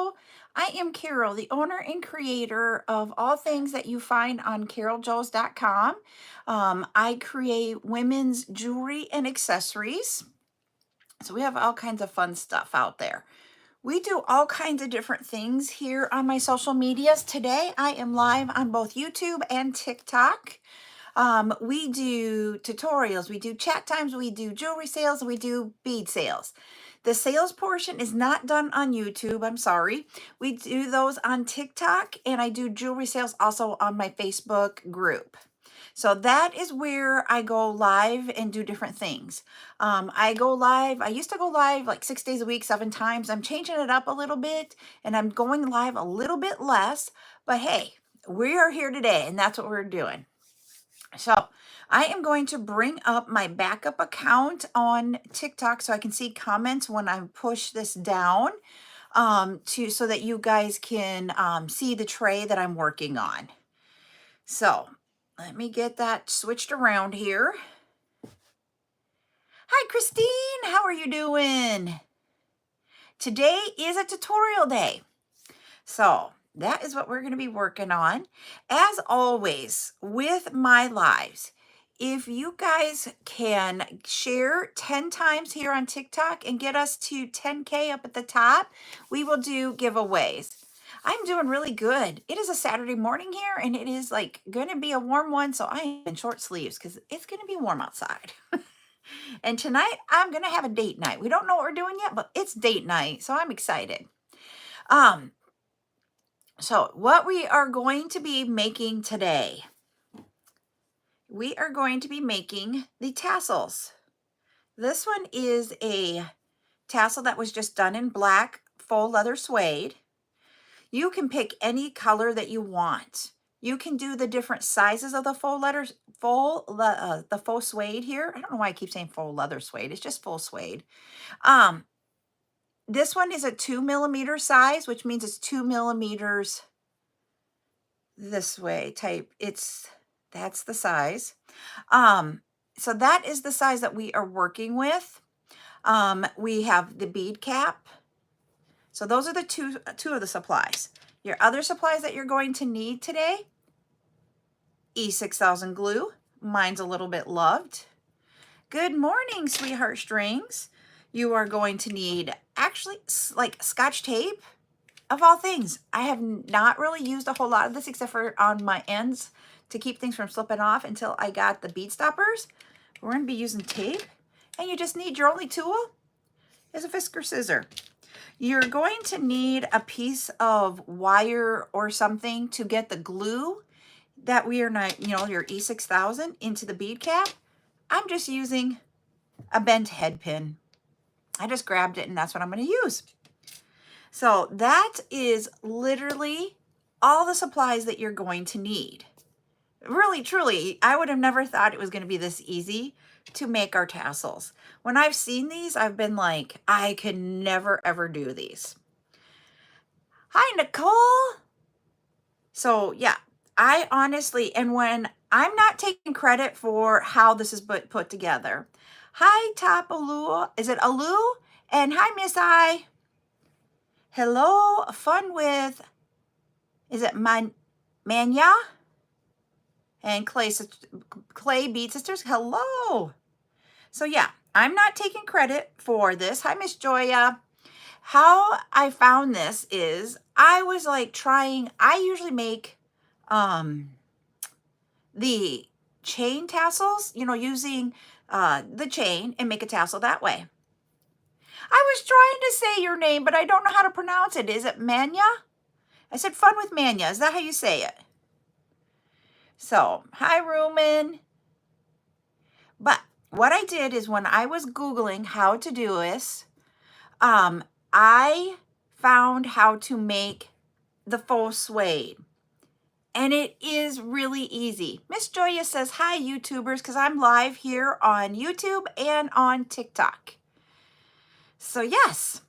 Hello, I am Carol, the owner and creator of all things that you find on CarolJo's.com. I create women's jewelry and accessories. So we have all kinds of fun stuff out there. We do all kinds of different things here on my social medias. Today I am live on both YouTube and TikTok. We do tutorials, we do chat times, we do jewelry sales, we do bead sales. The sales portion is not done on YouTube, I'm sorry. We do those on TikTok, and I do jewelry sales also on my Facebook group. So that is where I go live and do different things. I go live, I used to go live like 6 days a week, 7 times. I'm changing it up a little bit, and I'm going live a little bit less, but hey, we are here today, and that's what we're doing. So I am going to bring up my backup account on TikTok so I can see comments when I push this down so that you guys can see the tray that I'm working on. So let me get that switched around here. Hi, Christine. How are you doing? Today is a tutorial day. So that is what we're going to be working on. As always, with my lives, if you guys can share 10 times here on TikTok and get us to 10K up at the top, we will do giveaways. I'm doing really good. It is a Saturday morning here, and it is like going to be a warm one, so I am in short sleeves because it's going to be warm outside. And tonight, I'm going to have a date night. We don't know what we're doing yet, but it's date night, so I'm excited. So what we are going to be making today, we are going to be making the tassels. This one is a tassel that was just done in black faux leather suede. You can pick any color that you want. You can do the different sizes of the the faux suede here. I don't know why I keep saying faux leather suede. It's just faux suede. This one is a 2mm size, which means it's 2mm this way type. That's the size. So that is the size that we are working with. We have the bead cap. So those are the two of the supplies. Your other supplies that you're going to need today: E6000 glue. Mine's a little bit loved. Good morning, sweetheart strings. You are going to need actually like Scotch tape. Of all things, I have not really used a whole lot of this except for on my ends to keep things from slipping off until I got the bead stoppers. We're going to be using tape, and you just need your only tool is a Fisker scissor. You're going to need a piece of wire or something to get the glue that we are not, your E6000 into the bead cap. I'm just using a bent head pin. I just grabbed it, and that's what I'm going to use. So that is literally all the supplies that you're going to need. Really, truly, I would have never thought it was going to be this easy to make our tassels. When I've seen these, I've been like, I could never, ever do these. Hi, Nicole. So yeah, I honestly, and when I'm not taking credit for how this is put together. Hi, Top Alu. Is it Alu? And hi, Miss I. Hello, fun with, is it Manya? And Clay Bead Sisters, hello. So yeah, I'm not taking credit for this. Hi, Miss Joya. How I found this is I was like trying, I usually make the chain tassels, using the chain and make a tassel that way. I was trying to say your name, but I don't know how to pronounce it. Is it Manya? I said fun with Manya. Is that how you say it? So, hi, Rumen. But what I did is when I was Googling how to do this, I found how to make the faux suede. And it is really easy. Miss Joya says, hi, YouTubers, because I'm live here on YouTube and on TikTok. So yes,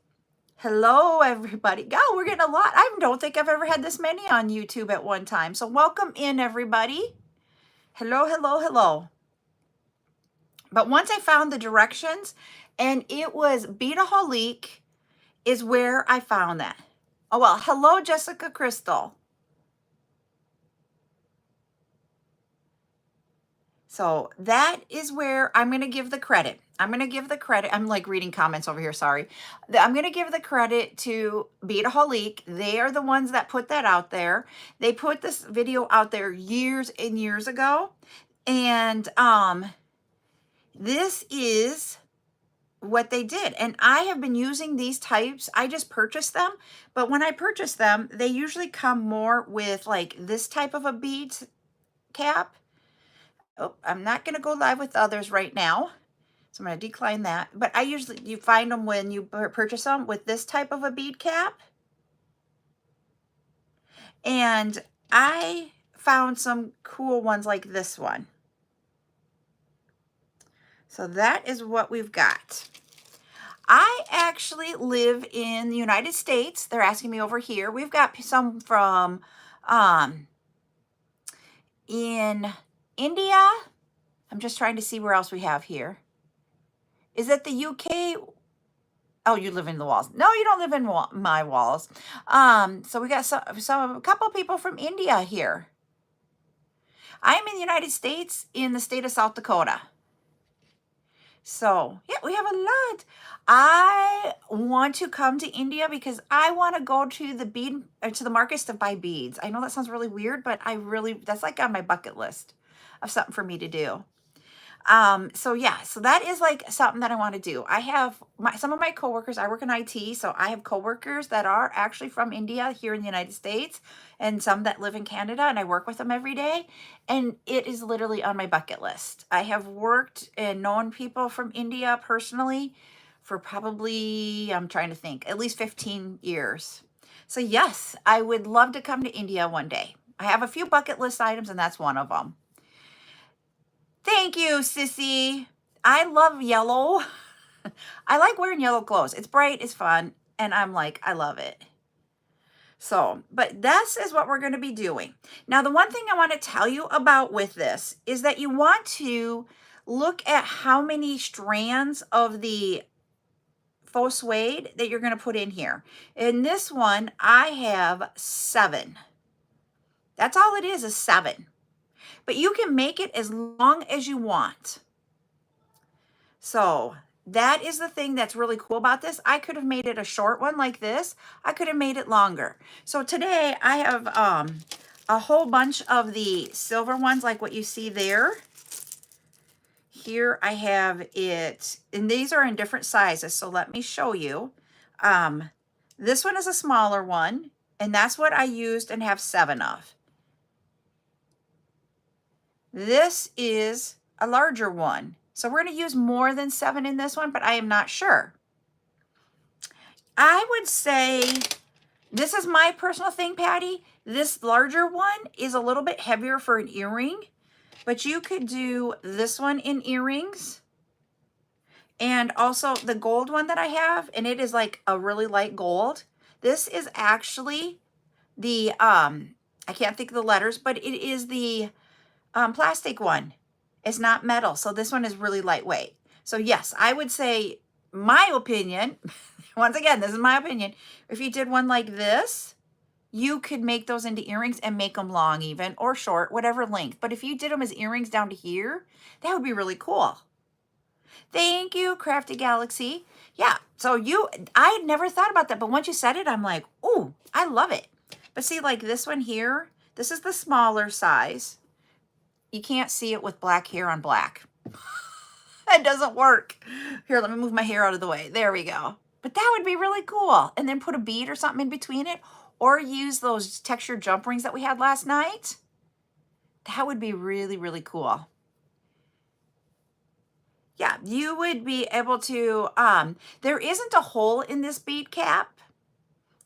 hello everybody. God, we're getting a lot. I don't think I've ever had this many on YouTube at one time. So welcome in everybody. Hello, hello, hello. But once I found the directions, and it was Beadaholique is where I found that. Oh, well, hello, Jessica Crystal. So that is where I'm going to give the credit. I'm going to give the credit. I'm like reading comments over here. Sorry. I'm going to give the credit to Beataholique. They are the ones that put that out there. They put this video out there years and years ago. And this is what they did. And I have been using these types. I just purchased them. But when I purchase them, they usually come more with like this type of a bead cap. Oh, I'm not going to go live with others right now. So I'm going to decline that. But I usually, you find them when you purchase them with this type of a bead cap. And I found some cool ones like this one. So that is what we've got. I actually live in the United States. They're asking me over here. We've got some from in India. I'm just trying to see where else we have here. Is it the UK? Oh, you live in the walls. No, you don't live in my walls. So we got a couple people from India here. I'm in the United States, in the state of South Dakota. So yeah, we have a lot. I want to come to India because I want to go to the bead or to the markets to buy beads. I know that sounds really weird, but that's like on my bucket list of something for me to do. So yeah, so that is like something that I want to do. I have some of my coworkers, I work in IT, so I have coworkers that are actually from India here in the United States and some that live in Canada, and I work with them every day. And it is literally on my bucket list. I have worked and known people from India personally for probably, I'm trying to think, at least 15 years. So yes, I would love to come to India one day. I have a few bucket list items and that's one of them. Thank you, Sissy. I love yellow. I like wearing yellow clothes. It's bright, it's fun, and I'm like, I love it. So, but this is what we're going to be doing. Now, the one thing I want to tell you about with this is that you want to look at how many strands of the faux suede that you're going to put in here. In this one, I have 7. That's all it is 7. But you can make it as long as you want. So that is the thing that's really cool about this. I could have made it a short one like this. I could have made it longer. So today I have a whole bunch of the silver ones like what you see there. Here I have it, and these are in different sizes. So let me show you. This one is a smaller one, and that's what I used and have 7 of. This is a larger one. So we're going to use more than 7 in this one, but I am not sure. I would say, this is my personal thing, Patty. This larger one is a little bit heavier for an earring, but you could do this one in earrings. And also the gold one that I have, and it is like a really light gold. This is actually the, I can't think of the letters, but it is the plastic one. It's not metal. So this one is really lightweight. So yes, I would say, my opinion, once again, this is my opinion. If you did one like this, you could make those into earrings and make them long even or short, whatever length. But if you did them as earrings down to here, that would be really cool. Thank you, Crafty Galaxy. Yeah, so I had never thought about that, but once you said it, I'm like, ooh, I love it. But see, like this one here, this is the smaller size. You can't see it with black hair on black. It doesn't work. Here, let me move my hair out of the way. There we go. But that would be really cool. And then put a bead or something in between it, or use those textured jump rings that we had last night. That would be really, really cool. Yeah, you would be able to, there isn't a hole in this bead cap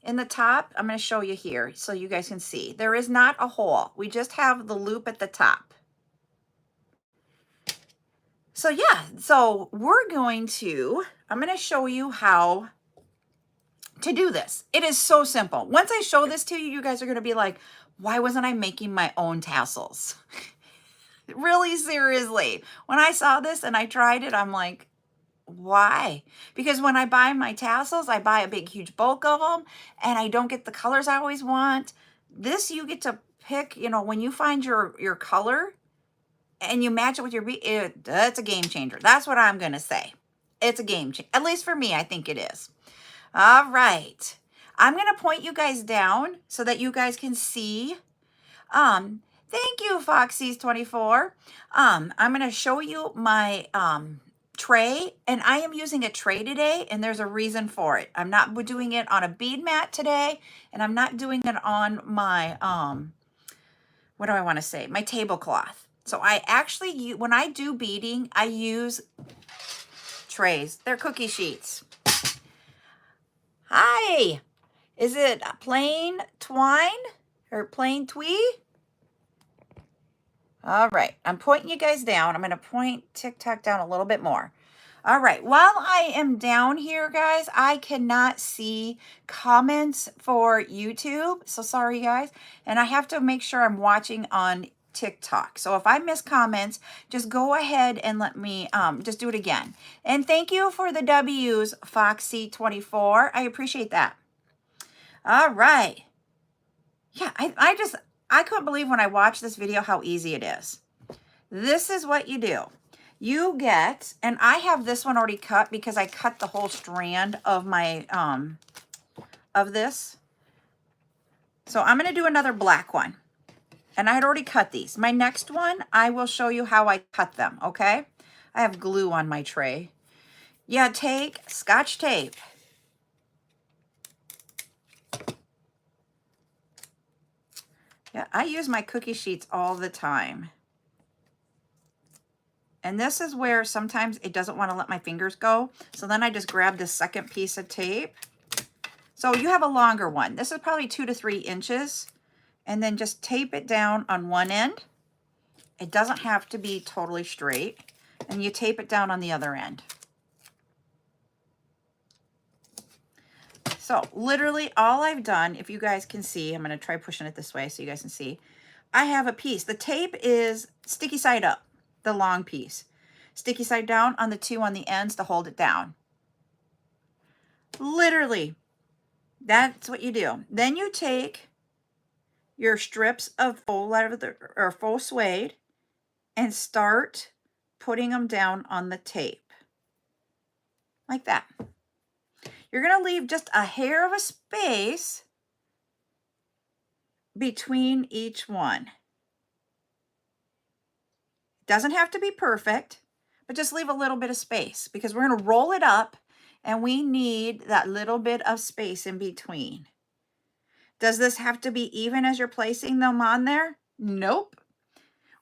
in the top. I'm going to show you here so you guys can see. There is not a hole. We just have the loop at the top. So yeah, so I'm going to show you how to do this. It is so simple. Once I show this to you, you guys are going to be like, why wasn't I making my own tassels? Really, seriously. When I saw this and I tried it, I'm like, Why? Because when I buy my tassels, I buy a big, huge bulk of them, and I don't get the colors I always want. This, you get to pick, you know, when you find your color and you match it with your bead, it's a game changer. That's what I'm going to say. It's a game changer. At least for me, I think it is. All right. I'm going to point you guys down so that you guys can see. Thank you, Foxy's24. I'm going to show you my tray, and I am using a tray today, and there's a reason for it. I'm not doing it on a bead mat today, and I'm not doing it on my, what do I want to say? My tablecloth. So I actually, when I do beading, I use trays. They're cookie sheets. Hi. Is it plain twine or plain twee? All right. I'm pointing you guys down. I'm going to point TikTok down a little bit more. All right. While I am down here, guys, I cannot see comments for YouTube. So sorry, guys. And I have to make sure I'm watching on TikTok. So if I miss comments, just go ahead and let me just do it again. And thank you for the W's, Foxy24. I appreciate that. All right. Yeah, I couldn't believe when I watched this video how easy it is. This is what you do. You get, and I have this one already cut because I cut the whole strand of my, of this. So I'm going to do another black one. And I had already cut these. My next one, I will show you how I cut them, okay? I have glue on my tray. Yeah, take Scotch tape. Yeah, I use my cookie sheets all the time. And this is where sometimes it doesn't want to let my fingers go. So then I just grab this second piece of tape. So you have a longer one. This is probably 2 to 3 inches. And then just tape it down on one end. It doesn't have to be totally straight. And you tape it down on the other end. So literally all I've done, if you guys can see, I'm going to try pushing it this way so you guys can see. I have a piece. The tape is sticky side up, the long piece. Sticky side down on the 2 on the ends to hold it down. Literally, that's what you do. Then you take your strips of faux leather or faux suede and start putting them down on the tape. Like that. You're going to leave just a hair of a space between each one. It doesn't have to be perfect, but just leave a little bit of space because we're going to roll it up and we need that little bit of space in between. Does this have to be even as you're placing them on there? Nope.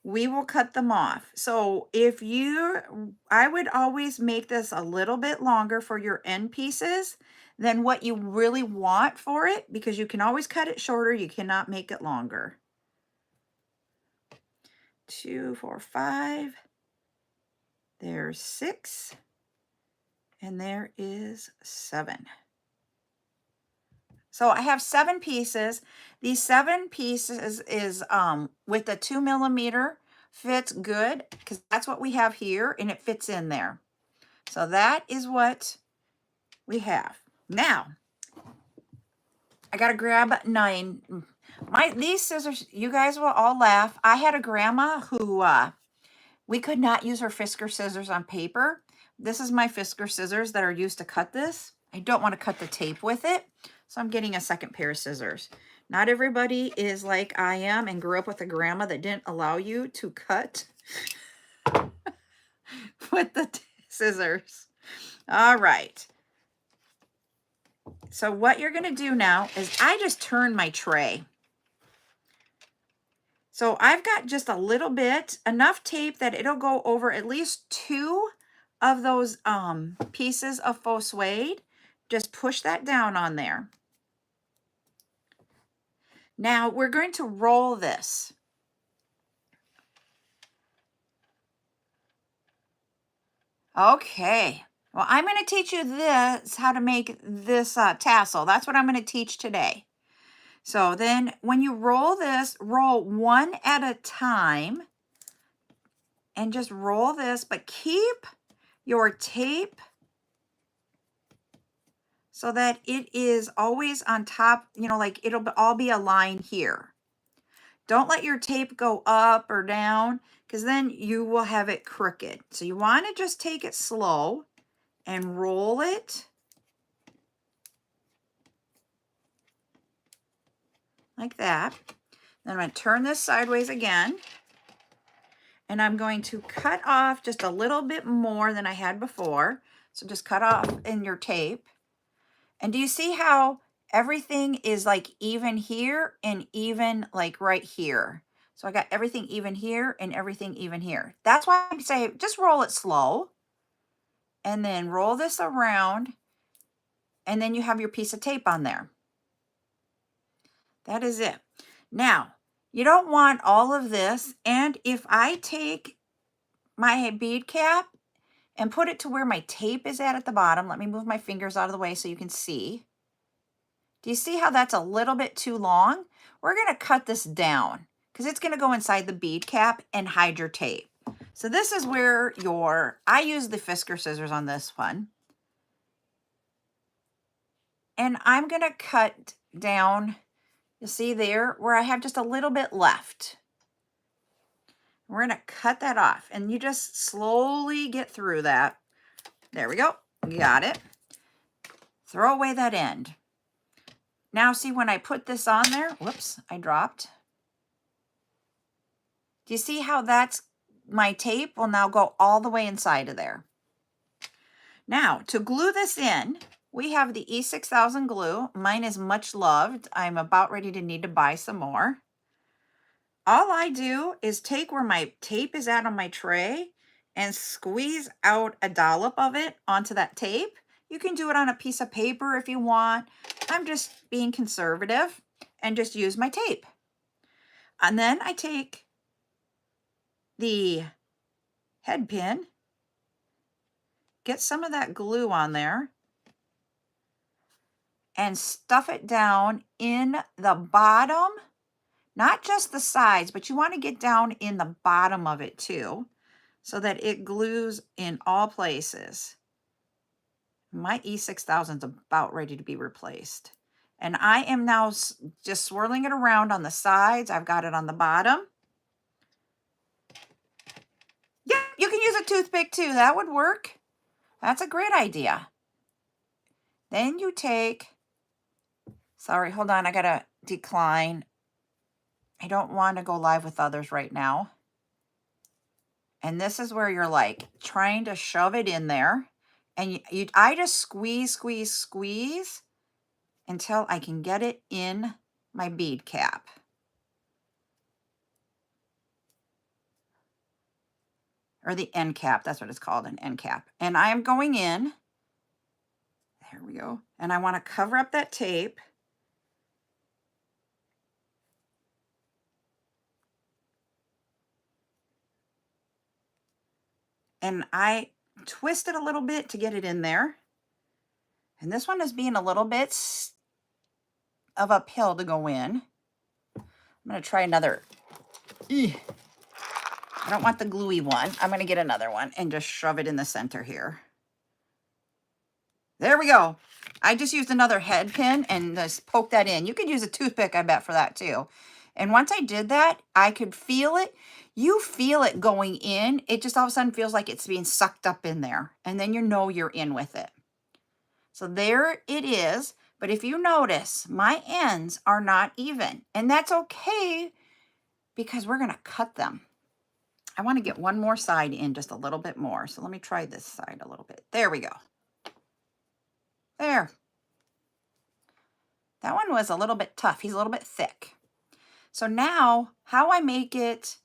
We will cut them off. So if I would always make this a little bit longer for your end pieces than what you really want for it, because you can always cut it shorter. You cannot make it longer. 2, 4, 5. There's 6. And there is 7. So I have 7 pieces. These 7 pieces is with the 2 millimeter fits good because that's what we have here and it fits in there. So that is what we have. Now, I got to grab 9. These scissors, you guys will all laugh. I had a grandma who, we could not use her Fisker scissors on paper. This is my Fisker scissors that are used to cut this. I don't want to cut the tape with it. So I'm getting a second pair of scissors. Not everybody is like I am and grew up with a grandma that didn't allow you to cut with the scissors. All right. So what you're going to do now is I just turn my tray. So I've got just a little bit, enough tape that it'll go over at least 2 of those pieces of faux suede. Just push that down on there. Now we're going to roll this. Okay. Well, I'm going to teach you this, how to make this tassel. That's what I'm going to teach today. So then when you roll this, roll one at a time and just roll this, but keep your tape so that it is always on top, you know, like it'll all be a line here. Don't let your tape go up or down because then you will have it crooked. So you want to just take it slow and roll it like that. Then I'm going to turn this sideways again. And I'm going to cut off just a little bit more than I had before. So just cut off in your tape. And do you see how everything is like even here and even like right here? So I got everything even here and everything even here. That's why I say just roll it slow. And then roll this around. And then you have your piece of tape on there. That is it. Now, you don't want all of this. And if I take my bead cap and put it to where my tape is at the bottom. Let me move my fingers out of the way so you can see. Do you see how that's a little bit too long? We're going to cut this down because it's going to go inside the bead cap and hide your tape. So this is where I use the Fisker scissors on this one. And I'm going to cut down, you see there, where I have just a little bit left. We're going to cut that off and you just slowly get through that. There we go. Got it. Throw away that end. Now see when I put this on there, whoops, I dropped. Do you see how that's my tape will now go all the way inside of there? Now to glue this in, we have the E6000 glue. Mine is much loved. I'm about ready to need to buy some more. All I do is take where my tape is at on my tray and squeeze out a dollop of it onto that tape. You can do it on a piece of paper if you want. I'm just being conservative and just use my tape. And then I take the head pin, get some of that glue on there, and stuff it down in the bottom, not just the sides, but you want to get down in the bottom of it too, so that it glues in all places. My E6000 is about ready to be replaced. And I am now just swirling it around on the sides. I've got it on the bottom. Yeah, you can use a toothpick too. That would work. That's a great idea. Then you take, sorry, hold on. I got to decline. I don't want to go live with others right now. And this is where you're like trying to shove it in there. And I just squeeze, squeeze, squeeze until I can get it in my bead cap. Or the end cap, that's what it's called, an end cap. And I am going in, there we go. And I want to cover up that tape. And I twist it a little bit to get it in there. And this one is being a little bit of a pill to go in. I'm going to try another. I don't want the gluey one. I'm going to get another one and just shove it in the center here. There we go. I just used another head pin and just poke that in. You could use a toothpick, I bet, for that too. And once I did that, I could feel it. You feel it going in. It just all of a sudden feels like it's being sucked up in there. And then you know you're in with it. So there it is. But if you notice, my ends are not even. And that's okay because we're going to cut them. I want to get one more side in just a little bit more. So let me try this side a little bit. There we go. There. That one was a little bit tough. He's a little bit thick. So now how I make it,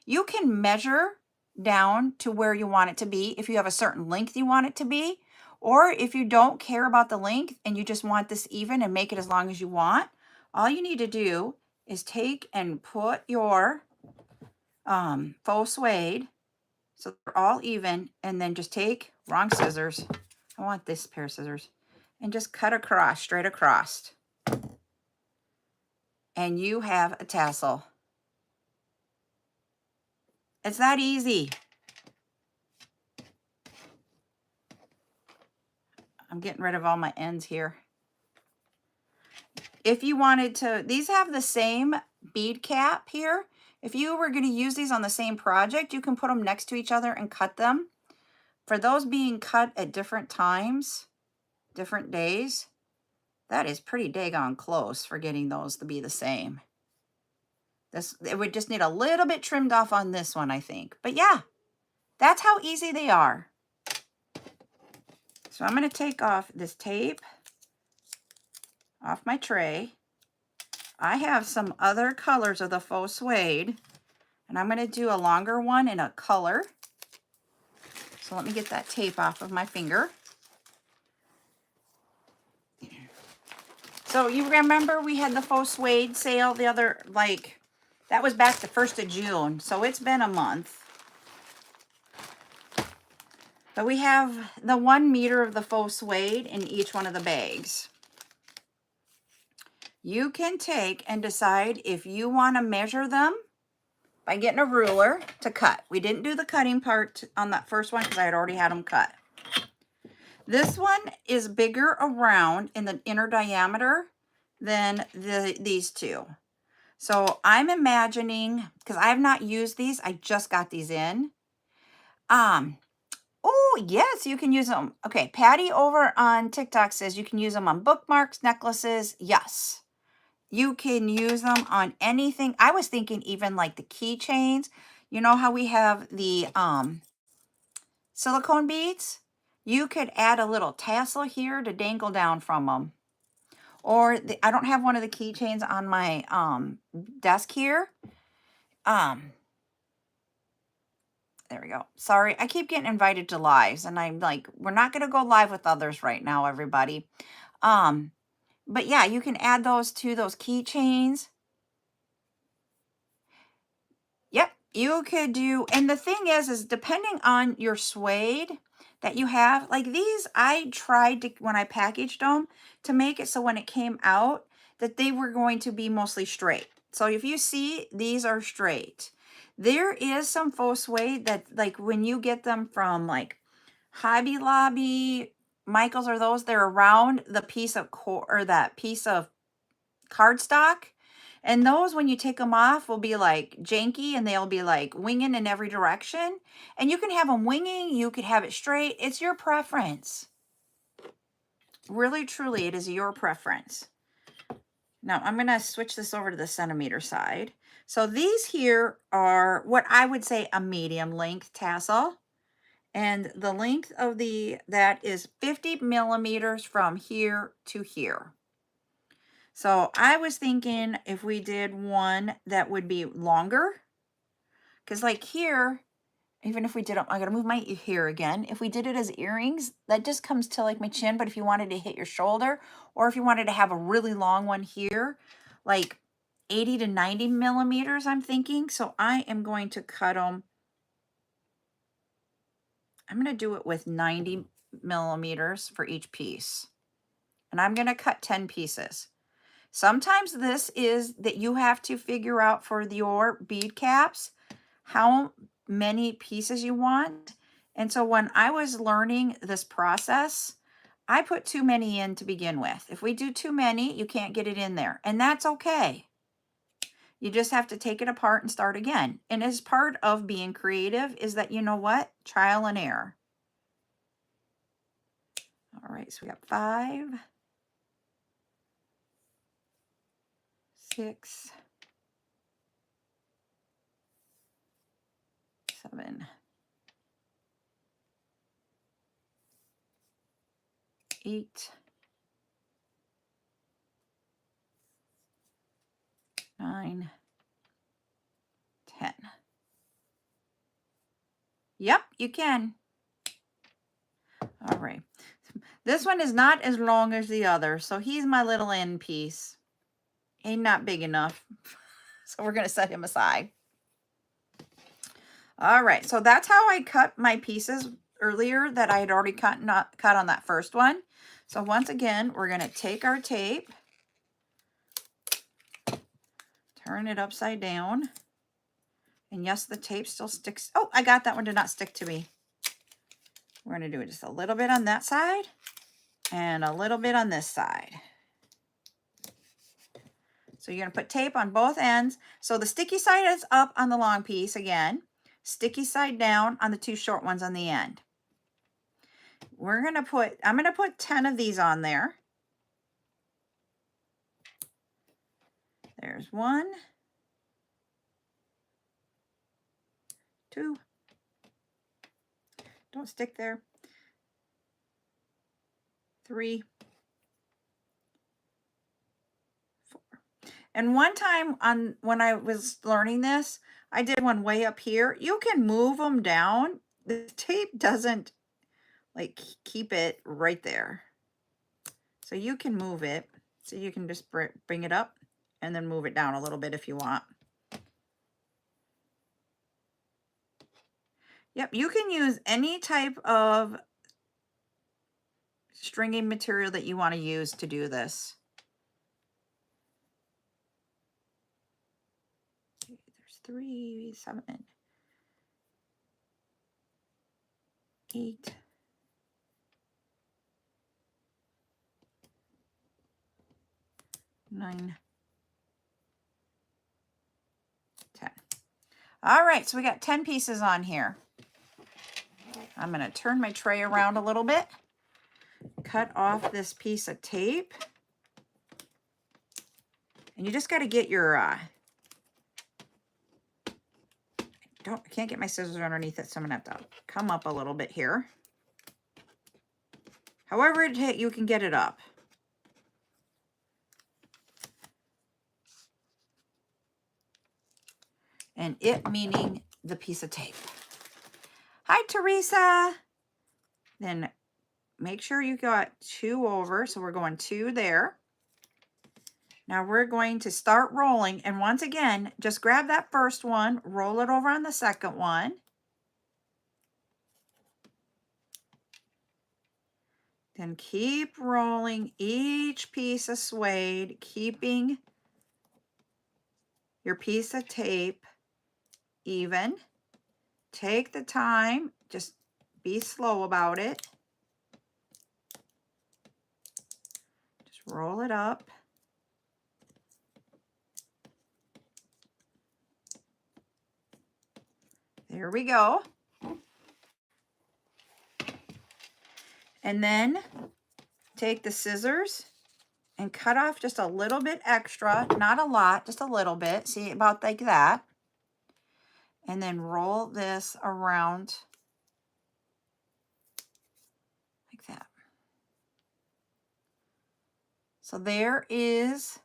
you can measure down to where you want it to be if you have a certain length you want it to be, or if you don't care about the length and you just want this even and make it as long as you want, all you need to do is take and put your faux suede so they're all even, and then just take, wrong scissors, I want this pair of scissors, and just cut across, straight across. And you have a tassel. It's that easy. I'm getting rid of all my ends here. If you wanted to, these have the same bead cap here. If you were going to use these on the same project, you can put them next to each other and cut them. For those being cut at different times, different days, that is pretty daggone close for getting those to be the same. It would just need a little bit trimmed off on this one, I think. But yeah, that's how easy they are. So I'm going to take off this tape off my tray. I have some other colors of the faux suede, and I'm going to do a longer one in a color. So let me get that tape off of my finger. So you remember we had the faux suede sale the other, like, that was back the 1st of June. So it's been a month. But we have the 1 meter of the faux suede in each one of the bags. You can take and decide if you want to measure them by getting a ruler to cut. We didn't do the cutting part on that first one because I had already had them cut. This one is bigger around in the inner diameter than these two. So I'm imagining, because I have not used these, I just got these in. Oh, yes, you can use them. Okay, Patty over on TikTok says you can use them on bookmarks, necklaces. Yes. You can use them on anything. I was thinking even like the keychains. You know how we have the silicone beads? You could add a little tassel here to dangle down from them. Or I don't have one of the keychains on my desk here. There we go. Sorry, I keep getting invited to lives, and I'm like, we're not going to go live with others right now, everybody. But yeah, you can add those to those keychains. Yep, you could do, and the thing is depending on your suede that you have, like these, I tried to, when I packaged them, to make it so when it came out, that they were going to be mostly straight. So if you see, these are straight. There is some faux suede that, like when you get them from like Hobby Lobby, Michael's, or those, they're around the piece of or that piece of cardstock. And those, when you take them off, will be like janky, and they'll be like winging in every direction. And you can have them winging, you could have it straight. It's your preference. Really, truly, it is your preference. Now, I'm going to switch this over to the centimeter side. So these here are what I would say a medium length tassel. And the length of that is 50 millimeters from here to here. So I was thinking if we did one that would be longer, because like here, even if we did, I gotta move my hair again. If we did it as earrings, that just comes to like my chin. But if you wanted to hit your shoulder, or if you wanted to have a really long one here, like 80 to 90 millimeters, I'm thinking. So I am going to cut them. I'm going to do it with 90 millimeters for each piece. And I'm going to cut 10 pieces. Sometimes this is that you have to figure out for your bead caps how many pieces you want. And so when I was learning this process, I put too many in to begin with. If we do too many, you can't get it in there. And that's okay. You just have to take it apart and start again. And as part of being creative is that, you know what? Trial and error. All right, so we got 5, 6, 7, 8, 9, 10. Yep, you can. All right. This one is not as long as the other, so he's my little end piece. He's not big enough, so we're going to set him aside. All right, so that's how I cut my pieces earlier that I had already cut on that first one. So once again, we're going to take our tape, turn it upside down, and yes, the tape still sticks. Oh, I got that one to not stick to me. We're going to do just a little bit on that side. and a little bit on this side. So you're going to put tape on both ends. So the sticky side is up on the long piece again. Sticky side down on the two short ones on the end. I'm going to put 10 of these on there. There's 1, 2. Don't stick there. 3, 4. And one time when I was learning this, I did one way up here. You can move them down. The tape doesn't like keep it right there. So you can move it. So you can just bring it up and then move it down a little bit if you want. Yep, you can use any type of stringing material that you want to use to do this. There's 3, 7, 8, 9, 10. All right, so we got 10 pieces on here. I'm going to turn my tray around a little bit, cut off this piece of tape, and you just got to get your, I can't get my scissors underneath it, so I'm going to have to come up a little bit here. However you can get it up. And it meaning the piece of tape. Hi, Teresa. Then make sure you got 2 over. So we're going 2 there. Now we're going to start rolling. And once again, just grab that first one, roll it over on the second one. Then keep rolling each piece of suede, keeping your piece of tape even. Take the time, just be slow about it. Just roll it up. There we go. And then take the scissors and cut off just a little bit extra, not a lot, just a little bit. See, about like that. And then roll this around like that. So there is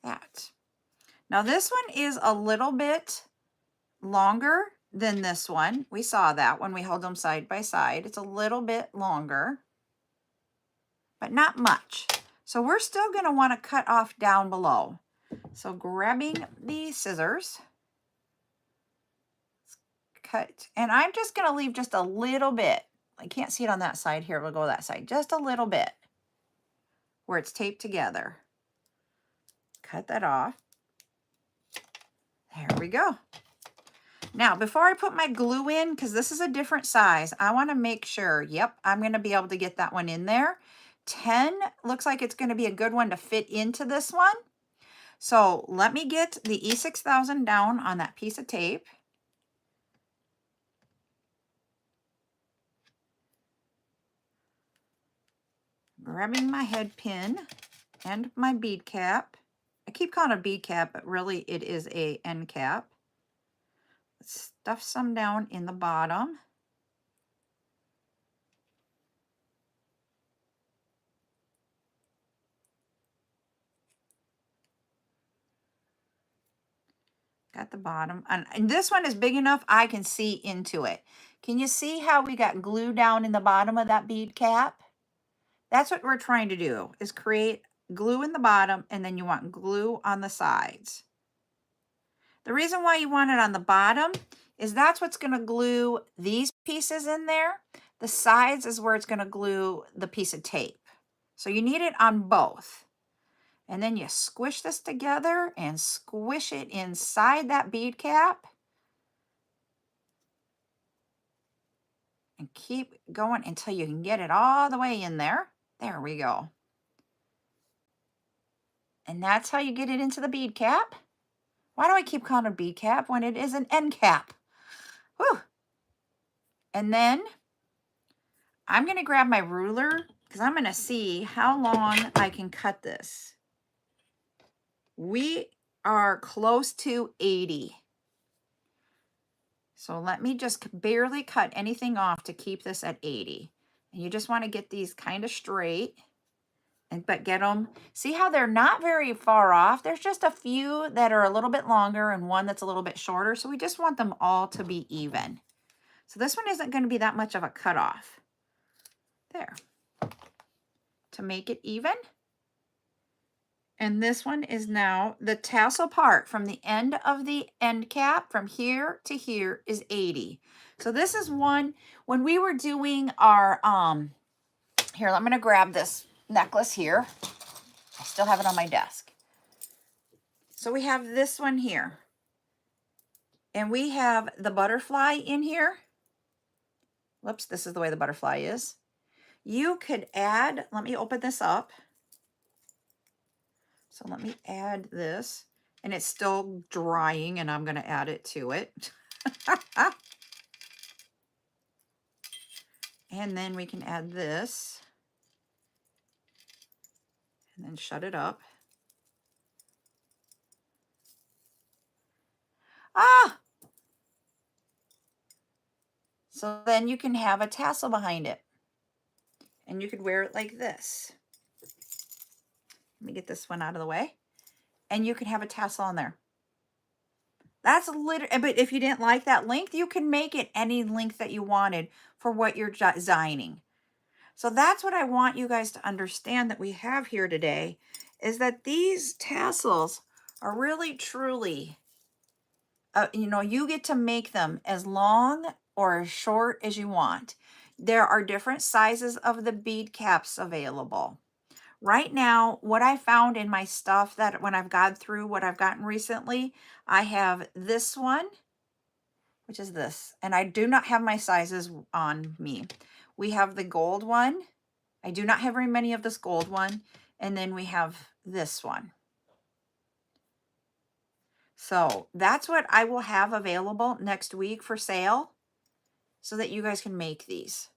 that. Now this one is a little bit longer than this one. We saw that when we held them side by side. It's a little bit longer, but not much. So we're still going to want to cut off down below. So grabbing the scissors, cut, and I'm just going to leave just a little bit. I can't see it on that side here. We'll go that side. Just a little bit where it's taped together. Cut that off. There we go. Now, before I put my glue in, because this is a different size, I want to make sure, yep, I'm going to be able to get that one in there. 10 looks like it's going to be a good one to fit into this one. So let me get the E6000 down on that piece of tape. Grabbing my head pin and my bead cap. I keep calling it a bead cap, but really it is a end cap. Stuff some down in the bottom. Got the bottom. And this one is big enough I can see into it. Can you see how we got glue down in the bottom of that bead cap? That's what we're trying to do, is create glue in the bottom, and then you want glue on the sides. The reason why you want it on the bottom is that's what's going to glue these pieces in there. The sides is where it's going to glue the piece of tape. So you need it on both. And then you squish this together and squish it inside that bead cap. And keep going until you can get it all the way in there. There we go. And that's how you get it into the bead cap. Why do I keep calling it a bead cap when it is an end cap? Whew. And then I'm going to grab my ruler because I'm going to see how long I can cut this. We are close to 80. So let me just barely cut anything off to keep this at 80. And you just want to get these kind of straight, but get them. See how they're not very far off? There's just a few that are a little bit longer and one that's a little bit shorter. So we just want them all to be even. So this one isn't going to be that much of a cutoff. There. To make it even. And this one is now the tassel part from the end of the end cap from here to here is 80. So this is one, when we were doing our, here, I'm going to grab this necklace here. I still have it on my desk. So we have this one here. And we have the butterfly in here. Whoops, this is the way the butterfly is. You could add, let me open this up. So let me add this, and it's still drying, and I'm going to add it to it. And then we can add this, and then shut it up. Ah! So then you can have a tassel behind it, and you could wear it like this. Let me get this one out of the way. And you can have a tassel on there. That's literally, but if you didn't like that length, you can make it any length that you wanted for what you're designing. So that's what I want you guys to understand that we have here today, is that these tassels are really, truly, you know, you get to make them as long or as short as you want. There are different sizes of the bead caps available. Right now, what I found in my stuff that when I've gone through what I've gotten recently, I have this one, which is this, and I do not have my sizes on me. We have the gold one. I do not have very many of this gold one. And then we have this one. So that's what I will have available next week for sale so that you guys can make these.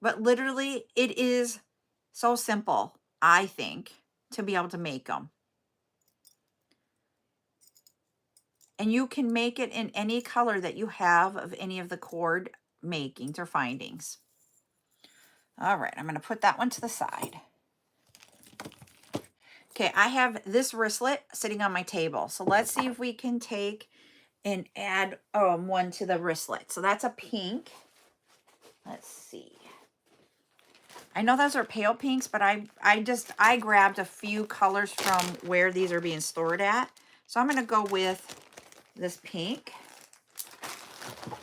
But literally, it is so simple, I think, to be able to make them. And you can make it in any color that you have of any of the cord makings or findings. All right, I'm going to put that one to the side. Okay, I have this wristlet sitting on my table. So let's see if we can take and add one to the wristlet. So that's a pink. Let's see. I know those are pale pinks, but I grabbed a few colors from where these are being stored at. So I'm going to go with this pink.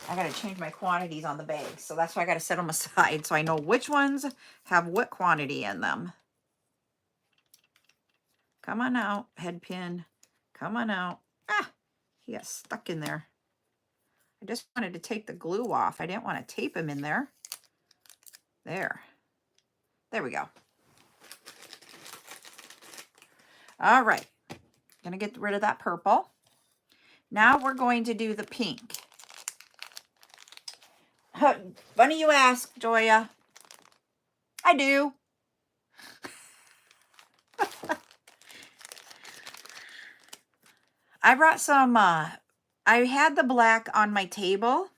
I got to change my quantities on the bag. So that's why I got to set them aside so I know which ones have what quantity in them. Come on out, head pin. Come on out. Ah, he got stuck in there. I just wanted to take the glue off. I didn't want to tape him in there. There. There we go. All right. Gonna get rid of that purple. Now we're going to do the pink. Funny you ask, Joya. I do. I brought some, I had the black on my table,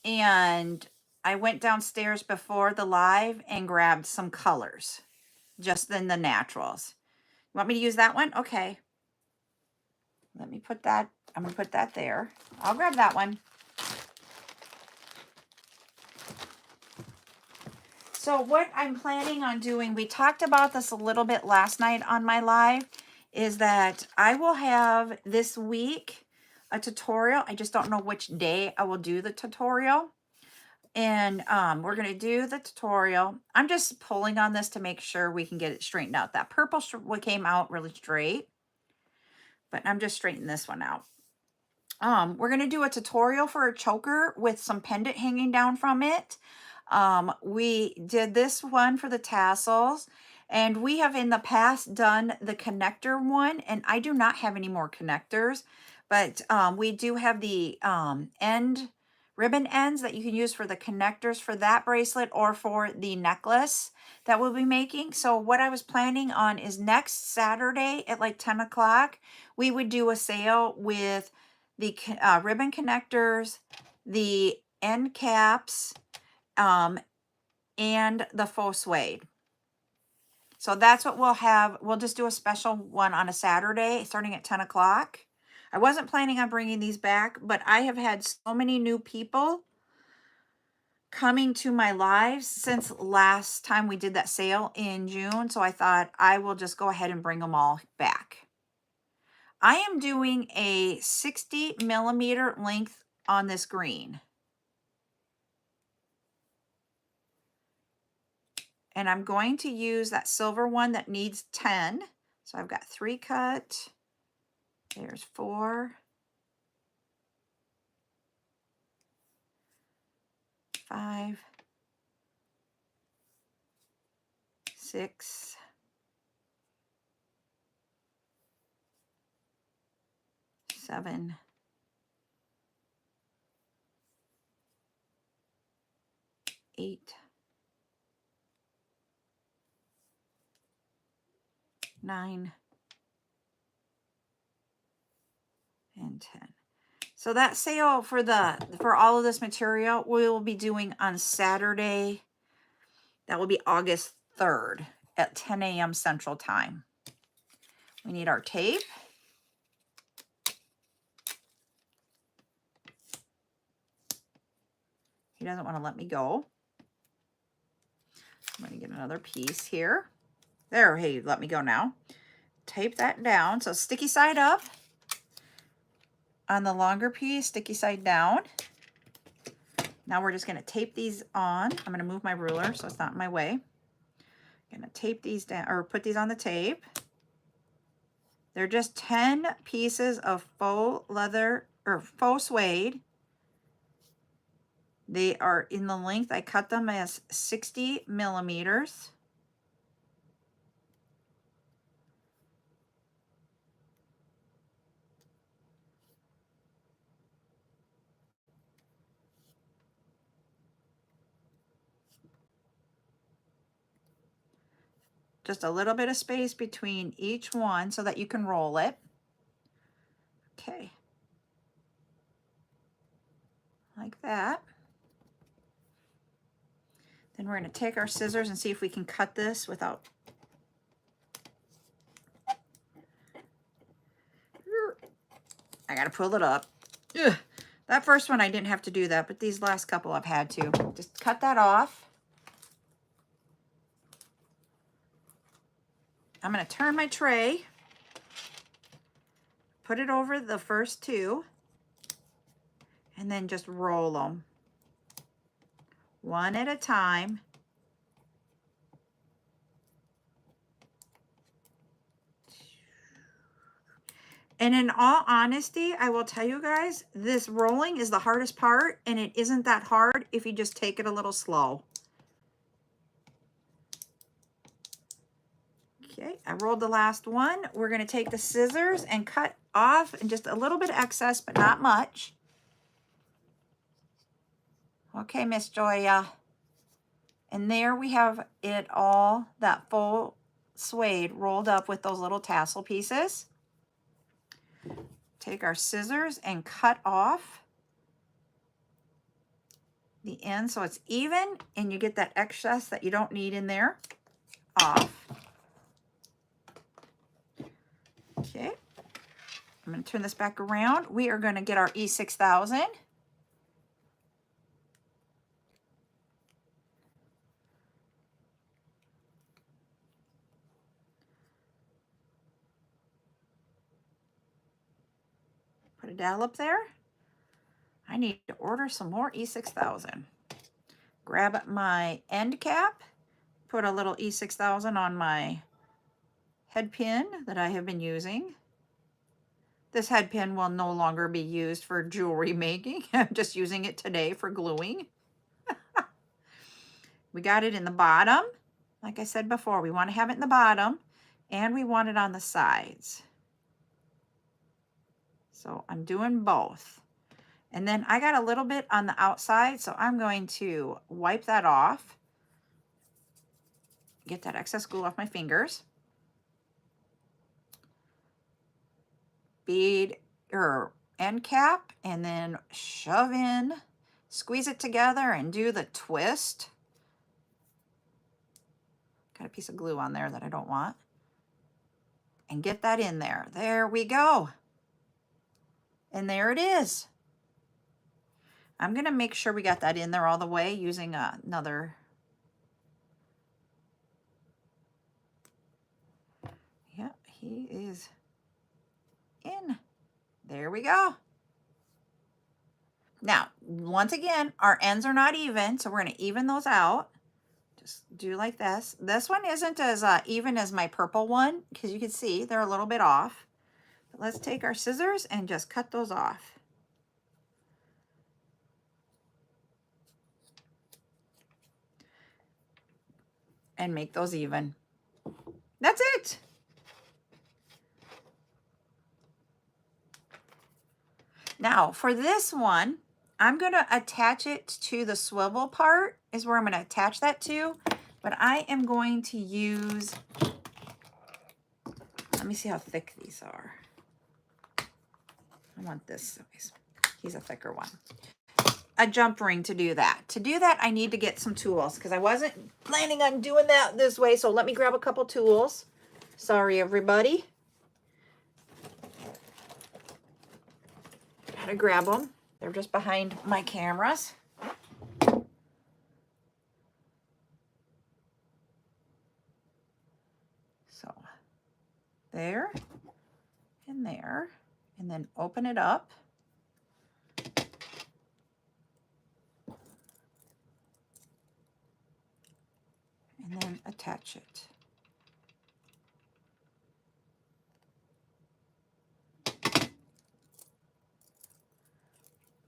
and I went downstairs before the live and grabbed some colors, just in the naturals. You want me to use that one? Okay. Let me put that, I'm going to put that there. I'll grab that one. So what I'm planning on doing, we talked about this a little bit last night on my live, is that I will have this week a tutorial. I just don't know which day I will do the tutorial. And we're going to do the tutorial. I'm just pulling on this to make sure we can get it straightened out. That purple came out really straight, but I'm just straightening this one out. We're going to do a tutorial for a choker with some pendant hanging down from it. We did this one for the tassels, and we have in the past done the connector one, and I do not have any more connectors, but we do have the ribbon ends that you can use for the connectors for that bracelet or for the necklace that we'll be making. So what I was planning on is next Saturday at like 10 o'clock, we would do a sale with the ribbon connectors, the end caps, and the faux suede. So that's what we'll have. We'll just do a special one on a Saturday starting at 10 o'clock. I wasn't planning on bringing these back, but I have had so many new people coming to my lives since last time we did that sale in June. So I thought I will just go ahead and bring them all back. I am doing a 60 millimeter length on this green. And I'm going to use that silver one that needs 10. So I've got 3 cut. There's 4, 5, 6, 7, 8, 9, and 10. So that sale for all of this material we will be doing on Saturday. That will be August 3rd at 10 a.m. Central Time. We need our tape. He doesn't want to let me go. I'm going to get another piece here. There, hey, let me go now. Tape that down. So sticky side up on the longer piece, sticky side down. Now we're just going to tape these on. I'm going to move my ruler so it's not in my way. I'm going to tape these down, or put these on the tape. They're just 10 pieces of faux leather or faux suede. They are in the length, I cut them as 60 millimeters. Just a little bit of space between each one so that you can roll it. Okay. Like that. Then we're going to take our scissors and see if we can cut this without... I got to pull it up. Ugh. That first one I didn't have to do that, but these last couple I've had to. Just cut that off. I'm going to turn my tray, put it over the first 2, and then just roll them one at a time. And in all honesty, I will tell you guys, this rolling is the hardest part, and it isn't that hard if you just take it a little slow. Okay, I rolled the last one. We're going to take the scissors and cut off and just a little bit of excess, but not much. Okay, Miss Joya. And there we have it all, that full suede rolled up with those little tassel pieces. Take our scissors and cut off the end so it's even and you get that excess that you don't need in there off. Okay, I'm going to turn this back around. We are going to get our E6000. Put a dowel up there. I need to order some more E6000. Grab my end cap, put a little E6000 on my head pin that I have been using. This head pin will no longer be used for jewelry making. I'm just using it today for gluing. We got it in the bottom. Like I said before, we want to have it in the bottom and we want it on the sides. So I'm doing both. And then I got a little bit on the outside, so I'm going to wipe that off. Get that excess glue off my fingers. Bead or end cap, and then shove in, squeeze it together and do the twist. Got a piece of glue on there that I don't want. And get that in there. There we go. And there it is. I'm going to make sure we got that in there all the way using another. Yeah, he is in. There we go. Now, once again, our ends are not even, so we're going to even those out. Just do like this. This one isn't as even as my purple one, because you can see they're a little bit off. But let's take our scissors and just cut those off. And make those even. That's it. Now, for this one, I'm going to attach it to the swivel part is where I'm going to attach that to. But I am going to use, let me see how thick these are. I want this size. He's a thicker one. A jump ring to do that. To do that, I need to get some tools because I wasn't planning on doing that this way. So let me grab a couple tools. Sorry, everybody. Gotta grab them. They're just behind my cameras. So there and there, and then open it up. And then attach it.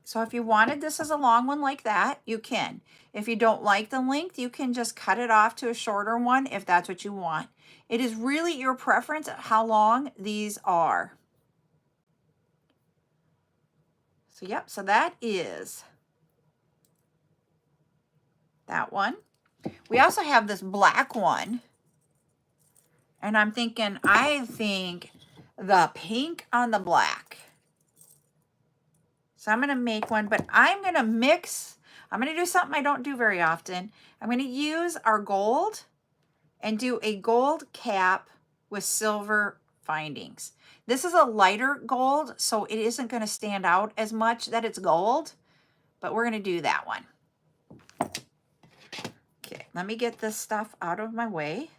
So if you wanted this as a long one like that, you can. If you don't like the length, you can just cut it off to a shorter one if that's what you want. It is really your preference how long these are. So yep, so that is that one. We also have this black one. And I'm thinking, I think the pink on the black. So I'm going to make one, but I'm going to mix. I'm going to do something I don't do very often. I'm going to use our gold and do a gold cap with silver findings. This is a lighter gold, so it isn't going to stand out as much that it's gold, but we're going to do that one. Okay, let me get this stuff out of my way.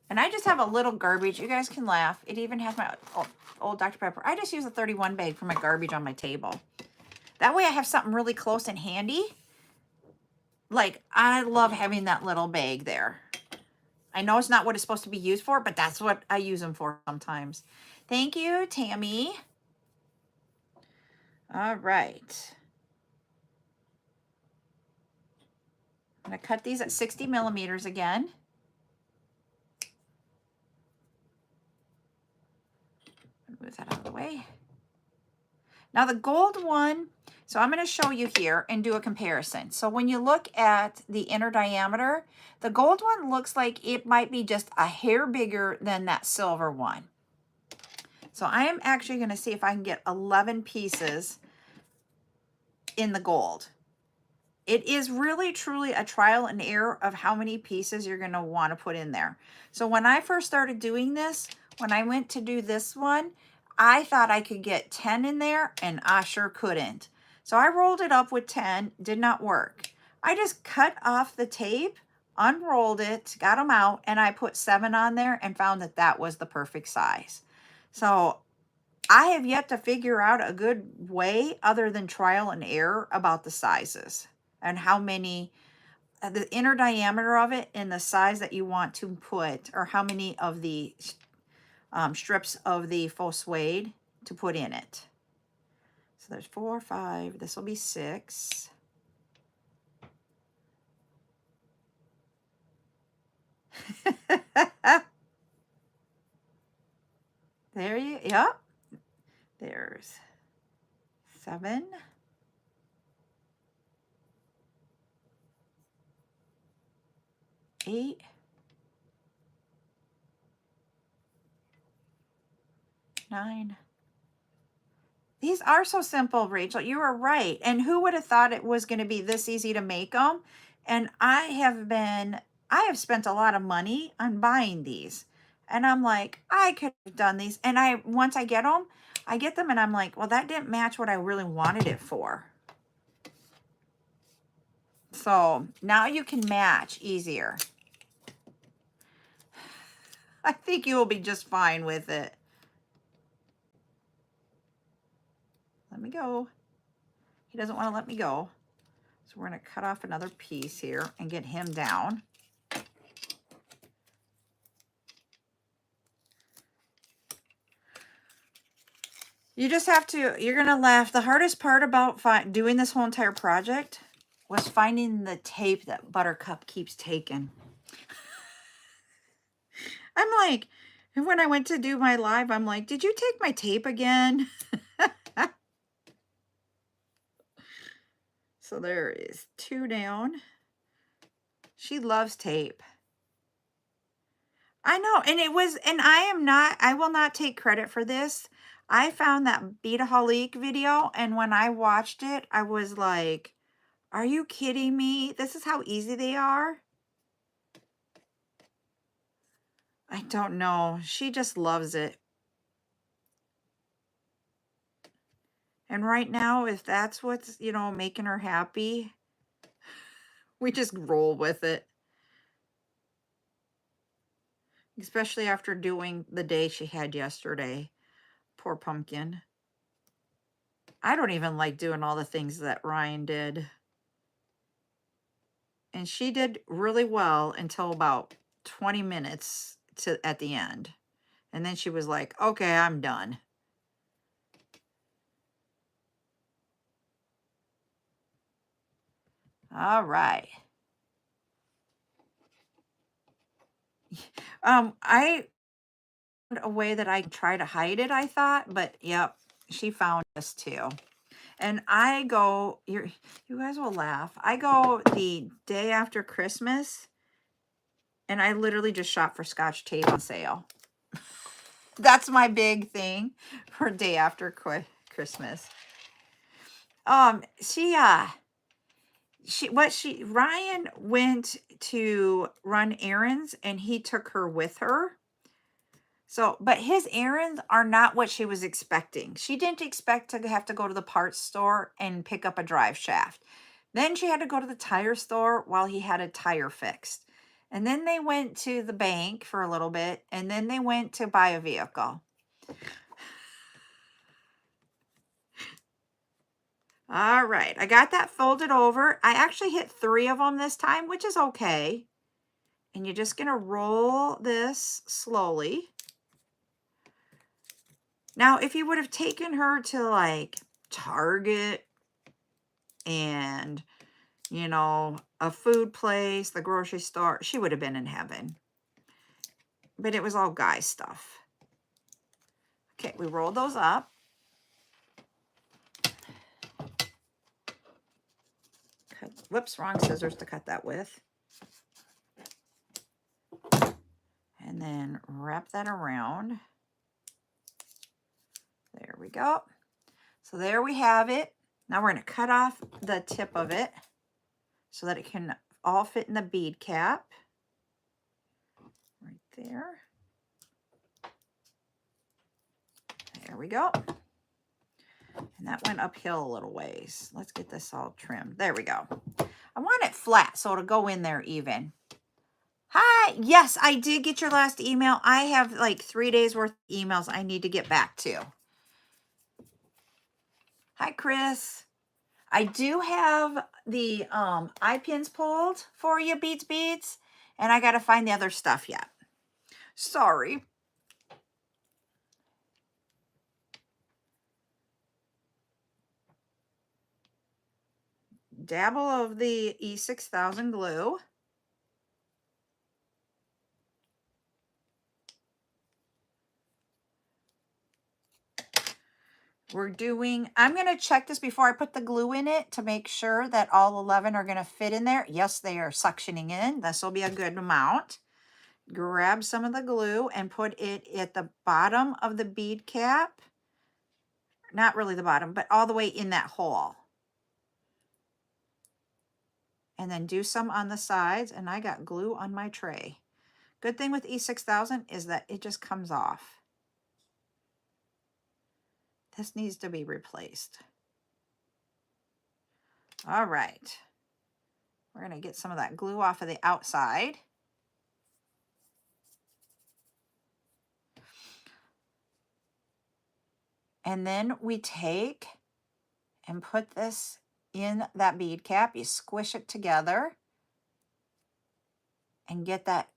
And I just have a little garbage. You guys can laugh. It even has my old Dr. Pepper. I just use a 31 bag for my garbage on my table. That way I have something really close and handy. Like, I love having that little bag there. I know it's not what it's supposed to be used for, but that's what I use them for sometimes. Thank you, Tammy. All right. I'm going to cut these at 60 millimeters again. Move that out of the way. Now the gold one, so I'm going to show you here and do a comparison. So when you look at the inner diameter, the gold one looks like it might be just a hair bigger than that silver one. So I am actually going to see if I can get 11 pieces in the gold. It is really truly a trial and error of how many pieces you're going to want to put in there. So when I first started doing this, when I went to do this one, I thought I could get 10 in there, and I sure couldn't. So I rolled it up with 10, did not work. I just cut off the tape, unrolled it, got them out, and I put 7 on there and found that that was the perfect size. So I have yet to figure out a good way other than trial and error about the sizes and how many, the inner diameter of it and the size that you want to put, or how many of the strips of the faux suede to put in it. So there's 4, 5. This will be 6. There you, yep. There's 7. 8. 9. These are so simple, Rachel. You were right. And who would have thought it was going to be this easy to make them? And I have spent a lot of money on buying these. And I'm like, I could have done these. And once I get them and I'm like, well, that didn't match what I really wanted it for. So now you can match easier. I think you will be just fine with it. Let me go. He doesn't want to let me go. So we're going to cut off another piece here and get him down. You just have to, you're going to laugh. The hardest part about doing this whole entire project was finding the tape that Buttercup keeps taking. I'm like, when I went to do my live, I'm like, did you take my tape again? So there is 2 down. She loves tape. I know. And I will not take credit for this. I found that Beataholic video, and when I watched it, I was like, are you kidding me? This is how easy they are. I don't know. She just loves it. And right now, if that's what's, making her happy, we just roll with it. Especially after doing the day she had yesterday. Poor pumpkin. I don't even like doing all the things that Ryan did. And she did really well until about 20 minutes at the end. And then she was like, okay, I'm done. All right. I found a way that I try to hide it, I thought, but yep, she found this too. And I go, you guys will laugh. I go the day after Christmas, and I literally just shop for Scotch tape on sale. That's my big thing for day after Christmas. Ryan went to run errands and he took her with her. So, but his errands are not what she was expecting. She didn't expect to have to go to the parts store and pick up a drive shaft. Then she had to go to the tire store while he had a tire fixed. And then they went to the bank for a little bit, and then they went to buy a vehicle. All right, I got that folded over. I actually hit 3 of them this time, which is okay. And you're just going to roll this slowly. Now, if you would have taken her to like Target and, a food place, the grocery store, she would have been in heaven. But it was all guy stuff. Okay, we roll those up. Whoops, wrong scissors to cut that with. And then wrap that around. There we go. So there we have it. Now we're going to cut off the tip of it so that it can all fit in the bead cap. Right there. There we go. And that went uphill a little ways. Let's get this all trimmed. There we go. I want it flat so it'll go in there even. Hi. Yes, I did get your last email. I have like 3 days worth of emails I need to get back to. Hi, Chris. I do have the eye pins pulled for you, Beads. And I got to find the other stuff yet. Sorry. dabble of the E6000 glue. I'm going to check this before I put the glue in it to make sure that all 11 are going to fit in there. Yes, they are suctioning in. This will be a good amount. Grab some of the glue and put it at the bottom of the bead cap. Not really the bottom, but all the way in that hole. And then do some on the sides. And I got glue on my tray. Good thing with E6000 is that it just comes off. This needs to be replaced. All right. We're going to get some of that glue off of the outside. And then we take and put this in that bead cap. You squish it together and get that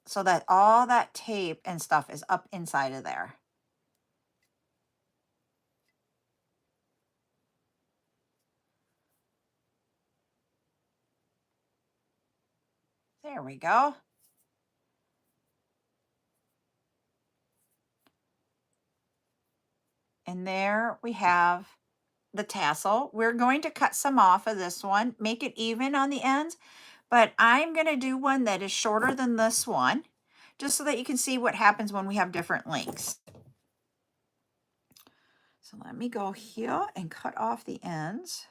so that all that tape and stuff is up inside of there. There we go. And there we have the tassel. We're going to cut some off of this one, make it even on the ends, but I'm going to do one that is shorter than this one, just so that you can see what happens when we have different lengths. So let me go here and cut off the ends.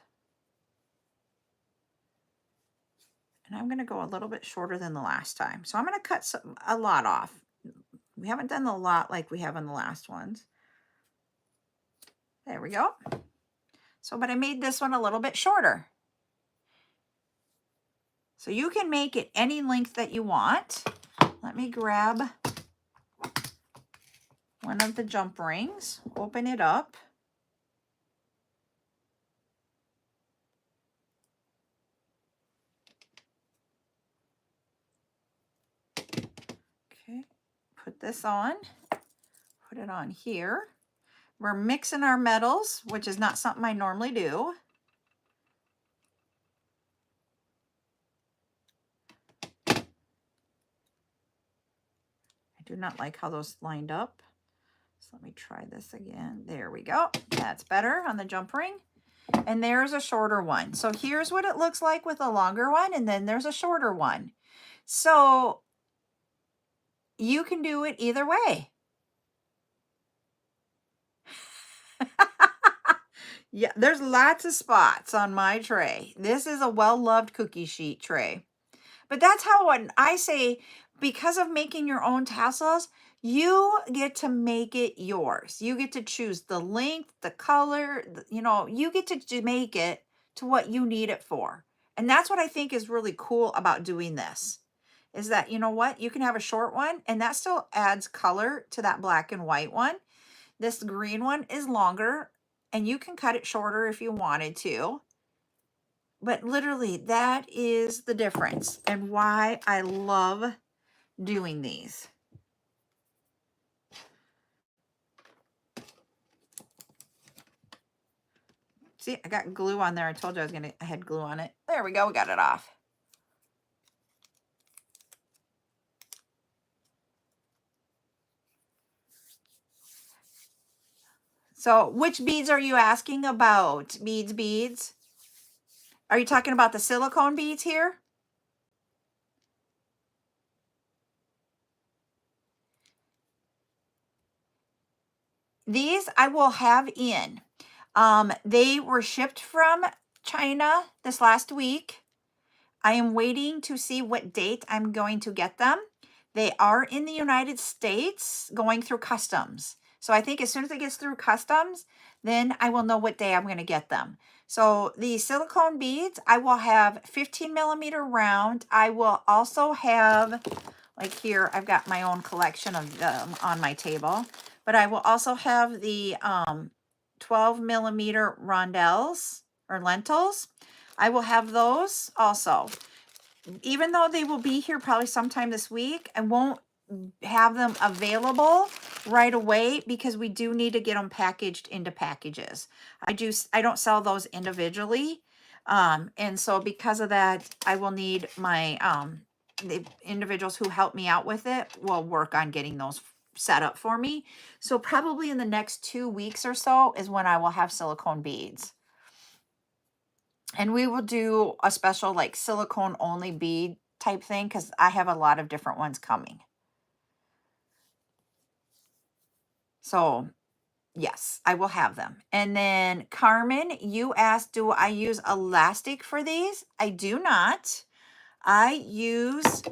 And I'm going to go a little bit shorter than the last time. So I'm going to cut a lot off. We haven't done a lot like we have on the last ones. There we go. So, but I made this one a little bit shorter. So you can make it any length that you want. Let me grab one of the jump rings, open it up. Okay, put this on, put it on here. We're mixing our metals, which is not something I normally do. I do not like how those lined up. So let me try this again. There we go. That's better on the jump ring. And there's a shorter one. So here's what it looks like with a longer one, and then there's a shorter one. So you can do it either way. Yeah, there's lots of spots on my tray. This is a well-loved cookie sheet tray. But that's how when I say, because of making your own tassels, you get to make it yours. You get to choose the length, the color, you know, you get to make it to what you need it for. And that's what I think is really cool about doing this, is that, you know what, you can have a short one and that still adds color to that black and white one. This green one is longer and you can cut it shorter if you wanted to. But literally, that is the difference and why I love doing these. See, I got glue on there. I told you I had glue on it. There we go. We got it off. So which beads are you asking about? Beads? Are you talking about the silicone beads here? These I will have in. They were shipped from China this last week. I am waiting to see what date I'm going to get them. They are in the United States going through customs. So I think as soon as it gets through customs, then I will know what day I'm going to get them. So the silicone beads, I will have 15 millimeter round. I will also have, like here, I've got my own collection of them on my table. But I will also have the 12 millimeter rondelles or lentils. I will have those also. Even though they will be here probably sometime this week, I won't have them available right away because we do need to get them packaged into packages. I don't sell those individually. And so because of that, I will need my, the individuals who help me out with it will work on getting those set up for me. So probably in the next 2 weeks or so is when I will have silicone beads. And we will do a special like silicone only bead type thing because I have a lot of different ones coming. So yes, I will have them. And then Carmen, you asked, do I use elastic for these? I do not. I use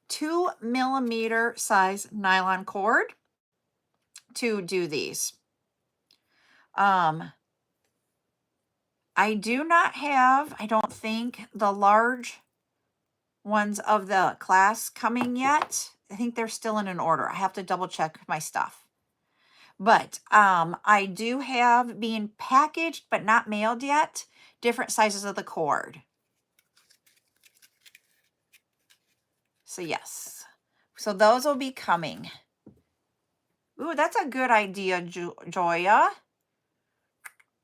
2 millimeter size nylon cord to do these. I do not have, I don't think, the large ones of the class coming yet. I think they're still in an order. I have to double check my stuff. But I do have being packaged but not mailed yet, different sizes of the cord. So yes. So those will be coming. Ooh, that's a good idea, Joya.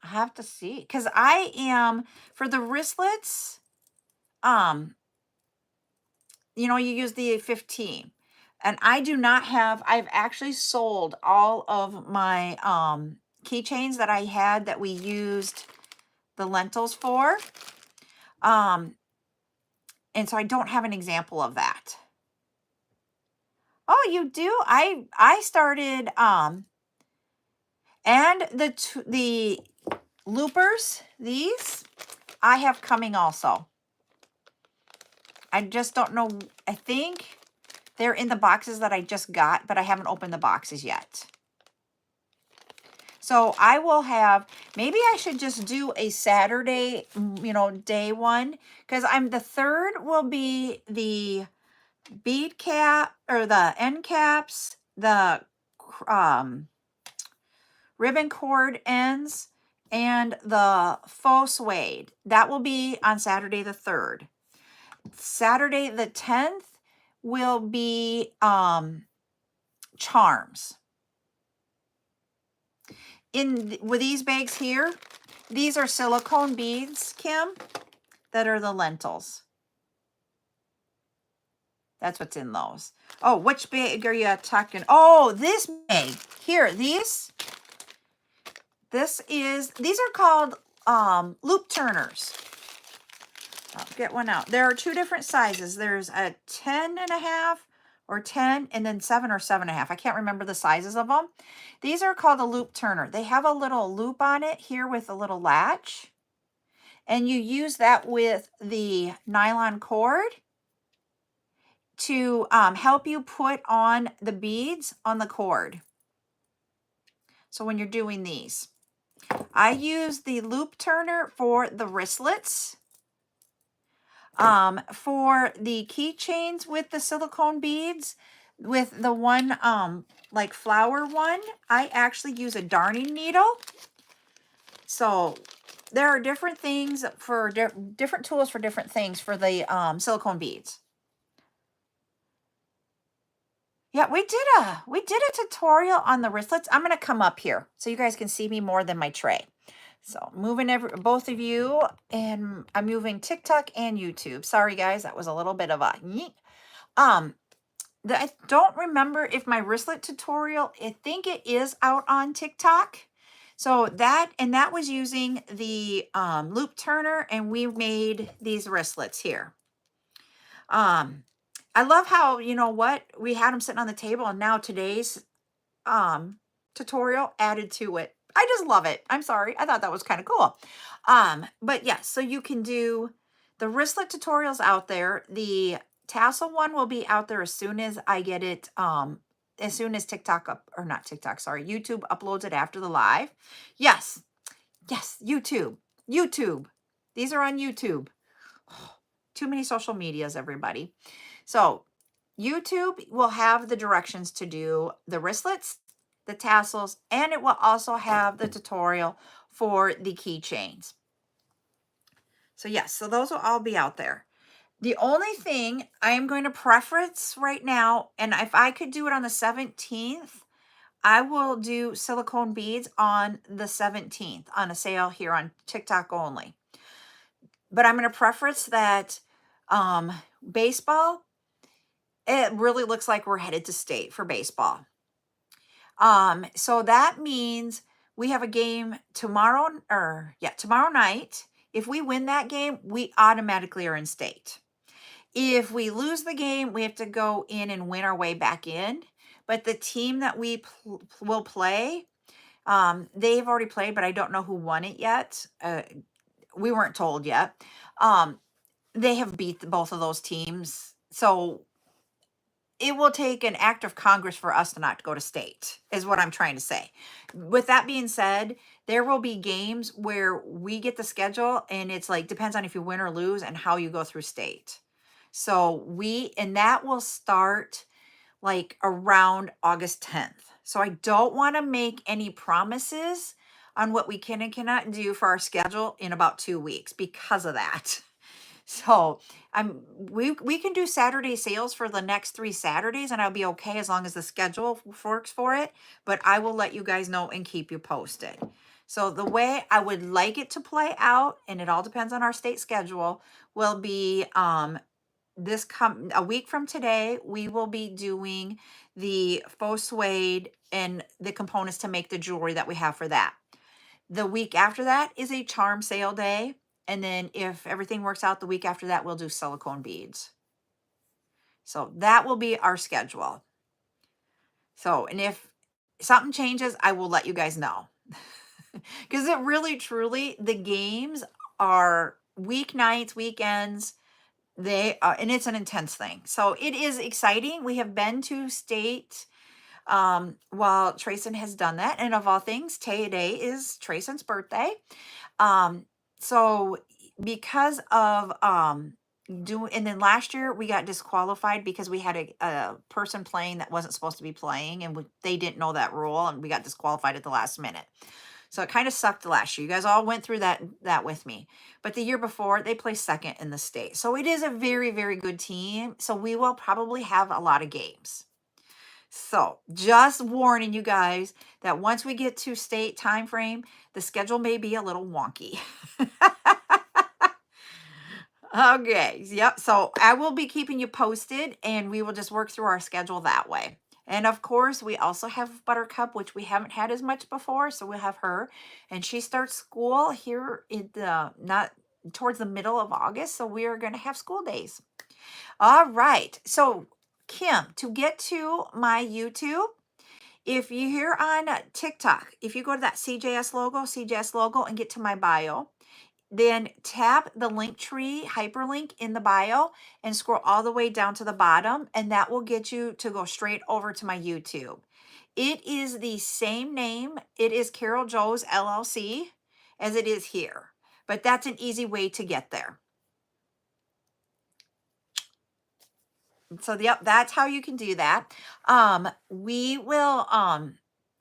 I have to see. Because I am, for the wristlets, you know, you use the 15. And I do not have, I've actually sold all of my keychains that I had that we used the lentils for. And so I don't have an example of that. Oh, you do? I started and the loopers, these I have coming also. I just don't know. I think they're in the boxes that I just got, but I haven't opened the boxes yet. So I will have, maybe I should just do a Saturday, you know, day one, because the third will be the bead cap or the end caps, the ribbon cord ends, and the faux suede. That will be on Saturday the 3rd. Saturday the 10th will be charms. With these bags here, these are silicone beads, Kim, that are the lentils. That's what's in those. Oh, which bag are you talking? Oh, this bag. Here, these are called loop turners. I'll get one out. There are 2 different sizes. There's a 10.5 or 10 and then 7 or 7.5. I can't remember the sizes of them. These are called a loop turner. They have a little loop on it here with a little latch. And you use that with the nylon cord to help you put on the beads on the cord. So when you're doing these, I use the loop turner for the wristlets. For the keychains with the silicone beads, with the one like flower one, I actually use a darning needle. So there are different things for different tools for different things for the silicone beads. Yeah, we did a tutorial on the wristlets. I'm gonna come up here so you guys can see me more than my tray. So moving both of you, and I'm moving TikTok and YouTube. Sorry guys, that was a little bit of a I don't remember if my wristlet tutorial, I think it is out on TikTok. So that was using the loop turner, and we made these wristlets here. I love how, you know what, we had them sitting on the table, and now today's tutorial added to it. I just love it. I'm sorry. I thought that was kind of cool. But yes, so you can do the wristlet tutorials out there. The tassel one will be out there as soon as I get it, as soon as YouTube uploads it after the live. Yes, YouTube. These are on YouTube. Too many social medias, everybody. So YouTube will have the directions to do the wristlets, the tassels, and it will also have the tutorial for the keychains. So yes, so those will all be out there. The only thing I am going to preference right now, and if I could do it on the 17th, I will do silicone beads on the 17th on a sale here on TikTok only. But I'm going to preface that baseball, it really looks like we're headed to state for baseball. So that means we have a game tomorrow, tomorrow night. If we win that game, we automatically are in state. If we lose the game, we have to go in and win our way back in. But the team that we will play, they've already played, but I don't know who won it yet. We weren't told yet. They have beat both of those teams. So it will take an act of Congress for us to not go to state, is what I'm trying to say. With that being said, there will be games where we get the schedule and it's like, depends on if you win or lose and how you go through state. So and that will start like around August 10th. So I don't want to make any promises on what we can and cannot do for our schedule in about 2 weeks because of that. So we can do Saturday sales for the next 3 Saturdays and I'll be okay as long as the schedule works for it. But I will let you guys know and keep you posted. So the way I would like it to play out, and it all depends on our state schedule, will be a week from today, we will be doing the faux suede and the components to make the jewelry that we have for that. The week after that is a charm sale day. And then if everything works out, the week after that, we'll do silicone beads. So that will be our schedule. So, and if something changes, I will let you guys know. Because it really, truly, the games are weeknights, weekends. They are, and it's an intense thing. So it is exciting. We have been to state while Trayson has done that. And of all things, today is Trayson's birthday. So because of and then last year we got disqualified because we had a person playing that wasn't supposed to be playing, and they didn't know that rule, and we got disqualified at the last minute. So it kind of sucked last year. You guys all went through that with me. But the year before, they placed second in the state. So it is a very, very good team. So we will probably have a lot of games. So just warning you guys that once we get to state time frame, the schedule may be a little wonky. Okay, yep. So I will be keeping you posted, and we will just work through our schedule that way. And of course, we also have Buttercup, which we haven't had as much before. So we'll have her, and she starts school here in not towards the middle of August. So we are going to have school days. All right. So Kim, to get to my YouTube, if you're here on TikTok, if you go to that CJS logo, and get to my bio, then tap the link tree hyperlink in the bio and scroll all the way down to the bottom, and that will get you to go straight over to my YouTube. It is the same name. It is CarolJo's LLC as it is here, but that's an easy way to get there. So yep, that's how you can do that. We will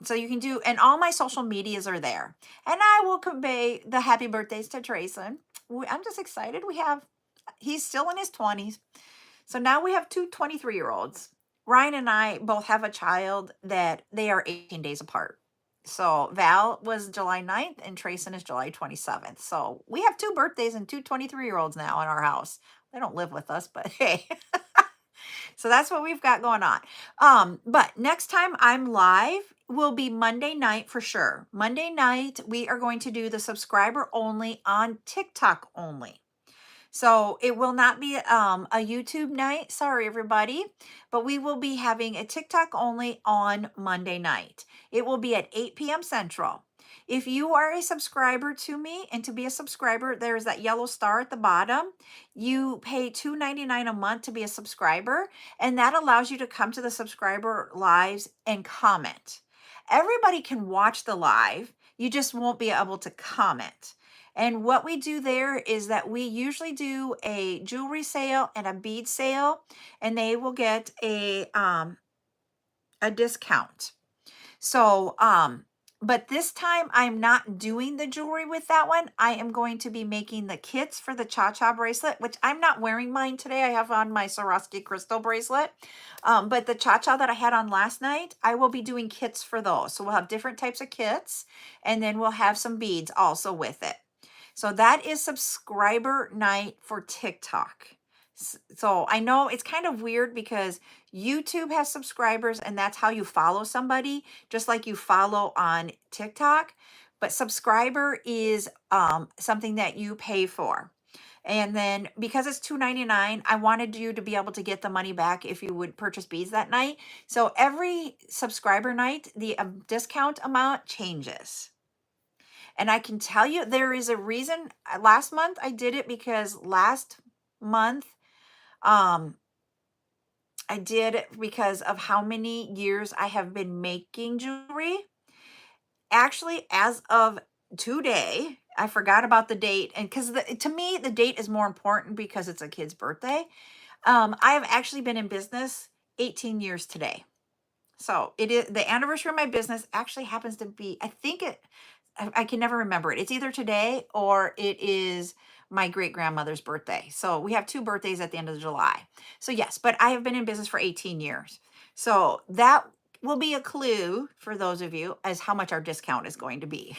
so you can do, and all my social medias are there. And I will convey the happy birthdays to Trayson. I'm just excited. He's still in his 20s. So now we have two 23-year-olds. Ryan and I both have a child that they are 18 days apart. So Val was July 9th and Trayson is July 27th. So we have 2 birthdays and 2 23-year-olds now in our house. They don't live with us, but hey. So that's what we've got going on. But next time I'm live will be Monday night for sure. Monday night, we are going to do the subscriber only on TikTok only. So it will not be a YouTube night. Sorry, everybody. But we will be having a TikTok only on Monday night. It will be at 8 p.m. Central. If you are a subscriber to me, and to be a subscriber, there's that yellow star at the bottom. You pay $2.99 a month to be a subscriber, and that allows you to come to the subscriber lives and comment. Everybody can watch the live. You just won't be able to comment. And what we do there is that we usually do a jewelry sale and a bead sale, and they will get a discount. So, but this time I'm not doing the jewelry with that one. I am going to be making the kits for the cha-cha bracelet, which I'm not wearing mine today. I have on my Swarovski crystal bracelet. But the cha-cha that I had on last night, I will be doing kits for those. So we'll have different types of kits, and then we'll have some beads also with it. So that is subscriber night for TikTok. So I know it's kind of weird because YouTube has subscribers and that's how you follow somebody, just like you follow on TikTok. But subscriber is something that you pay for. And then because it's $2.99, I wanted you to be able to get the money back if you would purchase beads that night. So every subscriber night, the discount amount changes. And I can tell you there is a reason. Last month I did it because last month um I did it because of how many years I have been making jewelry. Actually, as of today, I forgot about the date, and because to me the date is more important because it's a kid's birthday. I have actually been in business 18 years today. So it is the anniversary of my business actually happens to be, I think I can never remember it. It's either today or it is my great grandmother's birthday. So we have two birthdays at the end of July. So yes, but I have been in business for 18 years. So that will be a clue for those of you as how much our discount is going to be.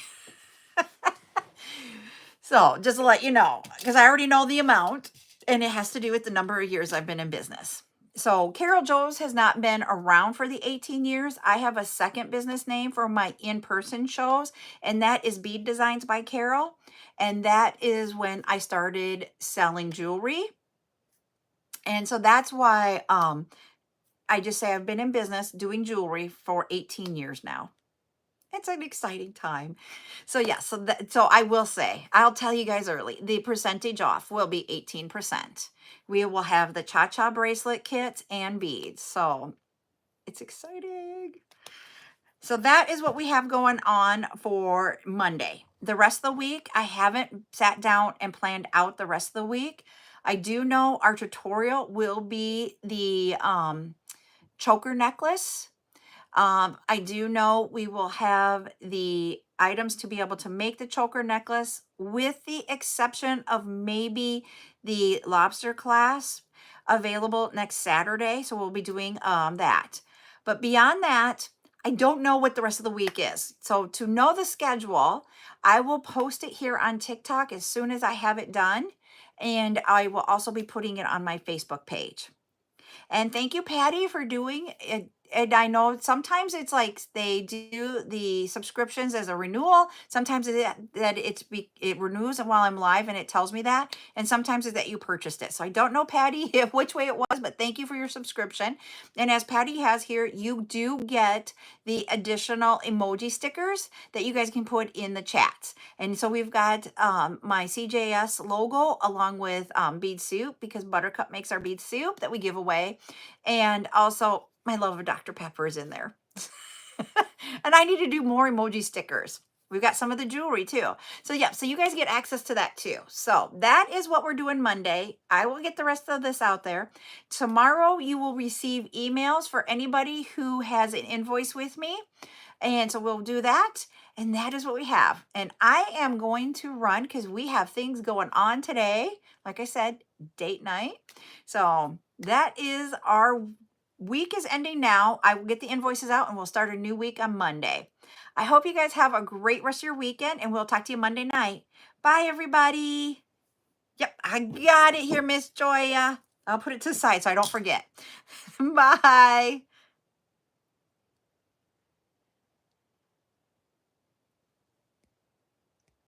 So just to let you know, because I already know the amount and it has to do with the number of years I've been in business. So CarolJo's has not been around for the 18 years. I have a second business name for my in-person shows, and that is Bead Designs by Carol. And that is when I started selling jewelry. And so that's why I just say I've been in business doing jewelry for 18 years now. It's an exciting time. So yeah, so I will say, I'll tell you guys early, the percentage off will be 18%. We will have the cha-cha bracelet kits and beads. So it's exciting. So that is what we have going on for Monday. The rest of the week, I haven't sat down and planned out the rest of the week. I do know our tutorial will be the choker necklace. I do know we will have the items to be able to make the choker necklace, with the exception of maybe the lobster clasp, available next Saturday. So we'll be doing that. But beyond that, I don't know what the rest of the week is. So to know the schedule, I will post it here on TikTok as soon as I have it done. And I will also be putting it on my Facebook page. And thank you, Patty, for doing it. And I know sometimes it's like they do the subscriptions as a renewal. Sometimes it renews while I'm live and it tells me that. And sometimes it's that you purchased it. So I don't know, Patty, which way it was, but thank you for your subscription. And as Patty has here, you do get the additional emoji stickers that you guys can put in the chats. And so we've got my CJS logo along with bead soup, because Buttercup makes our bead soup that we give away. And also my love of Dr. Pepper is in there. And I need to do more emoji stickers. We've got some of the jewelry too. So yeah, so you guys get access to that too. So that is what we're doing Monday. I will get the rest of this out there. Tomorrow you will receive emails for anybody who has an invoice with me. And so we'll do that. And that is what we have. And I am going to run because we have things going on today. Like I said, date night. So that is our week is ending now. I will get the invoices out and we'll start a new week on Monday. I hope you guys have a great rest of your weekend, and we'll talk to you Monday night. Bye, everybody. Yep, I got it here, Miss Joya. I'll put it to the side so I don't forget. Bye.